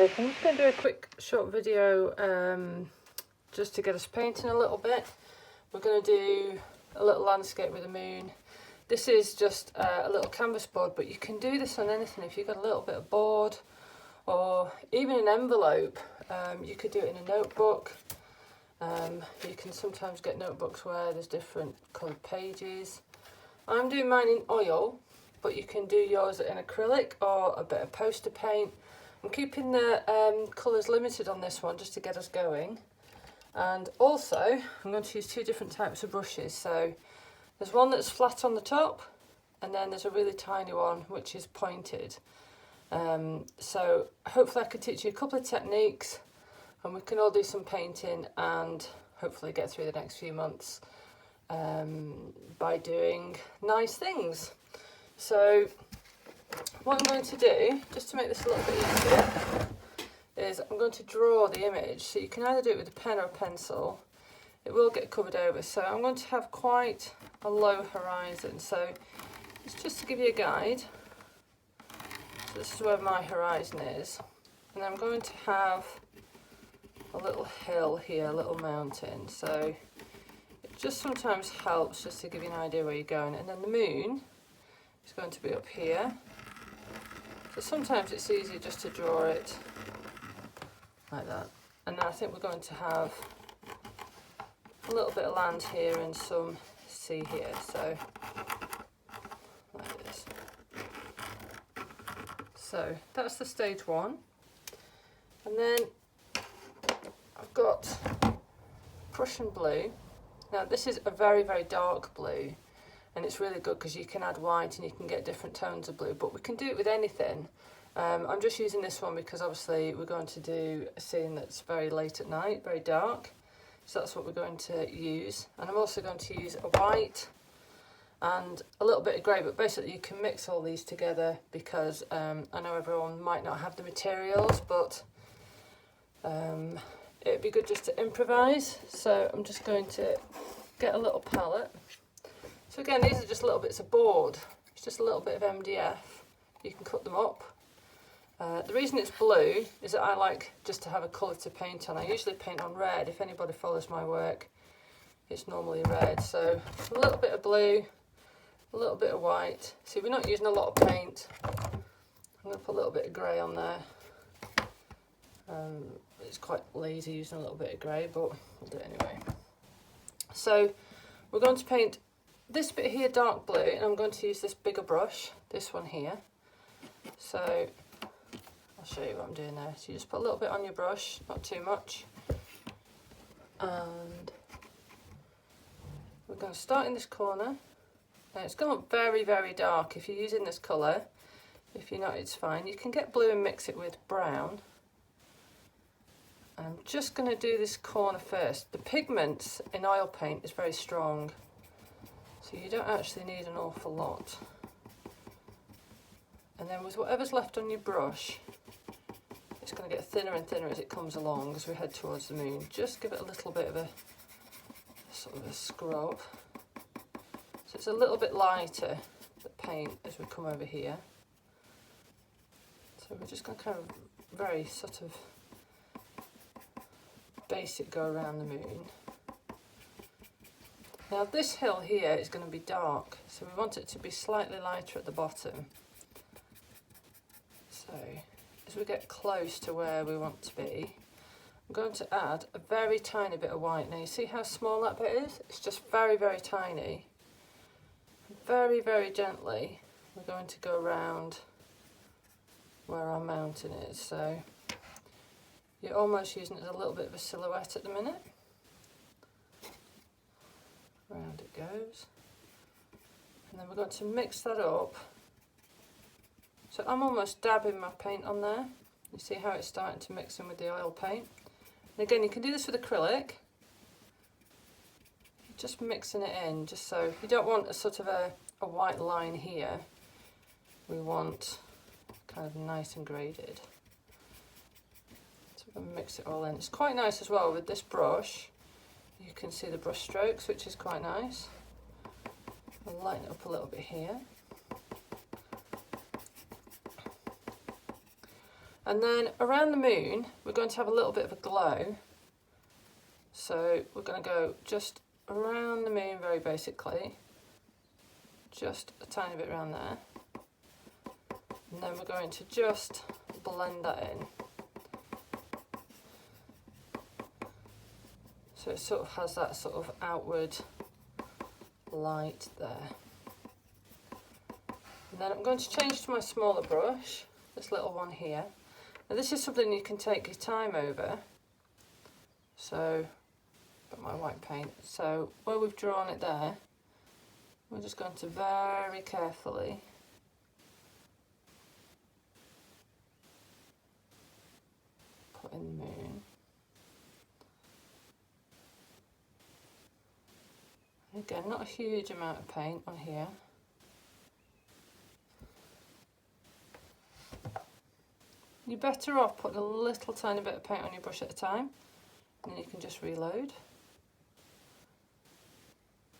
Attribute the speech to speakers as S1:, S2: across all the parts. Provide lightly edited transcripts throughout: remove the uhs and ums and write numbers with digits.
S1: Okay, so I'm just going to do a quick short video just to get us painting a little bit. We're going to do a little landscape with the moon. This is just a little canvas board, but you can do this on anything. If you've got a little bit of board or even an envelope, you could do it in a notebook. You can sometimes get notebooks where there's different coloured pages. I'm doing mine in oil, but you can do yours in acrylic or a bit of poster paint. I'm keeping the colours limited on this one just to get us going. And also, I'm going to use two different types of brushes. So there's one that's flat on the top, and then there's a really tiny one which is pointed. So hopefully I can teach you a couple of techniques, and we can all do some painting and hopefully get through the next few months by doing nice things. So what I'm going to do, just to make this a little bit easier, is I'm going to draw the image. So you can either do it with a pen or a pencil. It will get covered over. So I'm going to have quite a low horizon. So it's just to give you a guide. So this is where my horizon is. And I'm going to have a little hill here, a little mountain. So it just sometimes helps just to give you an idea where you're going. And then the moon is going to be up here. So sometimes it's easier just to draw it like that. And then I think we're going to have a little bit of land here and some sea here. So like this. So that's the stage one. And then I've got Prussian blue. Now this is a very, very dark blue. And it's really good because you can add white and you can get different tones of blue, but we can do it with anything. I'm just using this one because obviously we're going to do a scene that's very late at night, very dark. So that's what we're going to use. And I'm also going to use a white and a little bit of grey, but basically you can mix all these together because I know everyone might not have the materials, but it'd be good just to improvise. So I'm just going to get a little palette. So again, these are just little bits of board. It's just a little bit of MDF. You can cut them up. The reason it's blue is that I like just to have a colour to paint on. I usually paint on red. If anybody follows my work, it's normally red. So a little bit of blue, a little bit of white. See, we're not using a lot of paint. I'm going to put a little bit of grey on there. It's quite lazy using a little bit of grey, but we'll do it anyway. So we're going to paint this bit here dark blue, and I'm going to use this bigger brush, this one here. So I'll show you what I'm doing there. So you just put a little bit on your brush, not too much. And we're going to start in this corner. Now it's going to look very, very dark if you're using this colour. If you're not, it's fine. You can get blue and mix it with brown. And I'm just going to do this corner first. The pigment in oil paint is very strong, so you don't actually need an awful lot. And then with whatever's left on your brush, it's going to get thinner and thinner as it comes along as we head towards the moon. Just give it a little bit of a sort of a scrub. So it's a little bit lighter, the paint, as we come over here. So we're just going to kind of very sort of basic go around the moon. Now this hill here is going to be dark, so we want it to be slightly lighter at the bottom. So as we get close to where we want to be, I'm going to add a very tiny bit of white. Now you see how small that bit is? It's just very, very tiny. Very, very gently we're going to go around where our mountain is. So you're almost using it as a little bit of a silhouette at the minute. Round it goes. And then we're going to mix that up. So I'm almost dabbing my paint on there. You see how it's starting to mix in with the oil paint. And again, you can do this with acrylic. Just mixing it in, just so you don't want a sort of a white line here. We want kind of nice and graded. So we're going to mix it all in. It's quite nice as well with this brush. You can see the brush strokes, which is quite nice. I'll lighten it up a little bit here. And then around the moon, we're going to have a little bit of a glow. So we're going to go just around the moon very basically, just a tiny bit around there. And then we're going to just blend that in. So it sort of has that sort of outward light there. And then I'm going to change to my smaller brush, this little one here. Now this is something you can take your time over. So, got my white paint. So where we've drawn it there, we're just going to very carefully put in the moon. Again, not a huge amount of paint on here. You're better off putting a little tiny bit of paint on your brush at a time, and then you can just reload.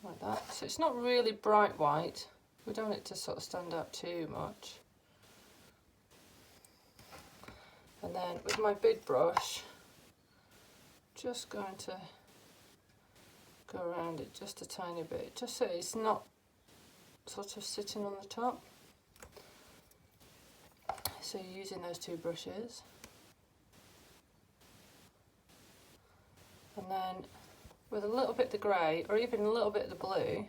S1: Like that. So it's not really bright white. We don't want it to sort of stand out too much. And then with my big brush, just going to go around it just a tiny bit, just so it's not sort of sitting on the top. So you're using those two brushes. And then with a little bit of the grey, or even a little bit of the blue,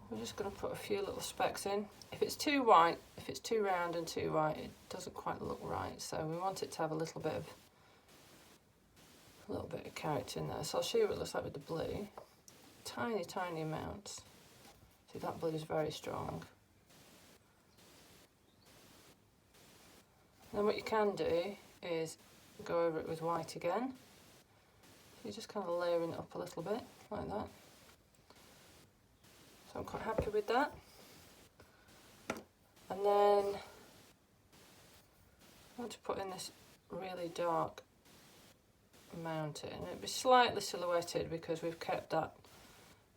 S1: we're just going to put a few little specks in. If it's too white, if it's too round and too white, it doesn't quite look right. So we want it to have a little bit of character in there. So I'll show you what it looks like with the blue. Tiny, tiny amounts. See, that blue is very strong. Then what you can do is go over it with white again. So you're just kind of layering it up a little bit, like that. So I'm quite happy with that. And then I want to put in this really dark mountain. It'll be slightly silhouetted because we've kept that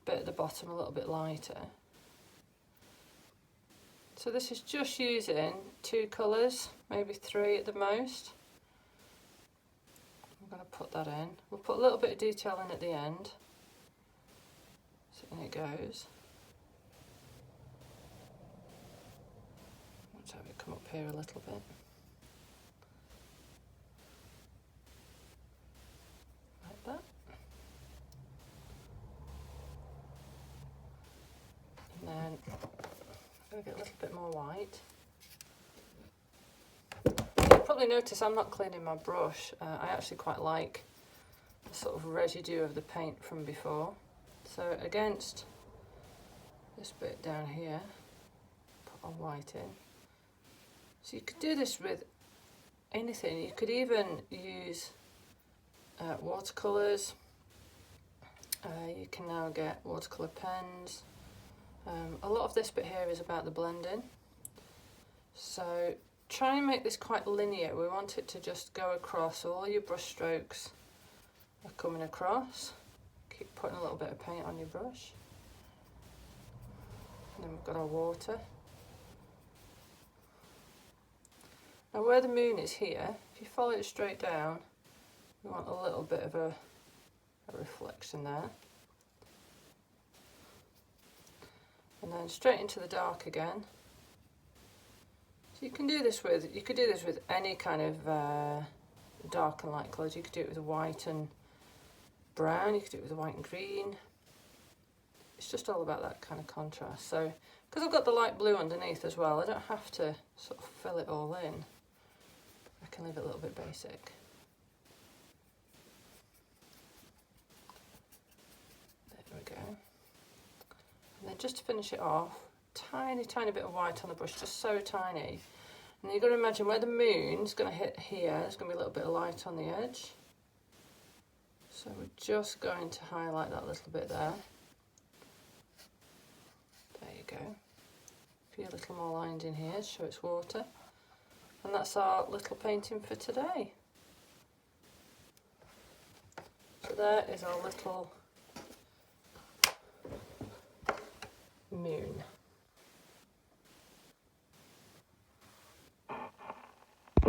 S1: bit at the bottom a little bit lighter. So this is just using 2 colours, maybe 3 at the most. I'm going to put that in. We'll put a little bit of detail in at the end. So in it goes. Let's have it come up here a little bit. Like that. And then I'm going to get a little bit more white. You'll probably notice I'm not cleaning my brush. I actually quite like the sort of residue of the paint from before. So against this bit down here, put a white in. So you could do this with anything. You could even use watercolours. You can now get watercolour pens. A lot of this bit here is about the blending. So try and make this quite linear. We want it to just go across, so all your brush strokes are coming across. Keep putting a little bit of paint on your brush. And then we've got our water. Now where the moon is here, if you follow it straight down, we want a little bit of a reflection there. And then straight into the dark again. So you can do this with, any kind of dark and light colours. You could do it with white and brown, you could do it with white and green. It's just all about that kind of contrast. So, because I've got the light blue underneath as well, I don't have to sort of fill it all in. I can leave it a little bit basic. There we go. And then just to finish it off, tiny, tiny bit of white on the brush, just so tiny. And you've got to imagine where the moon's going to hit here, there's going to be a little bit of light on the edge. So we're just going to highlight that little bit there. There you go. A few little more lines in here to show it's water. And that's our little painting for today. So there is our little moon.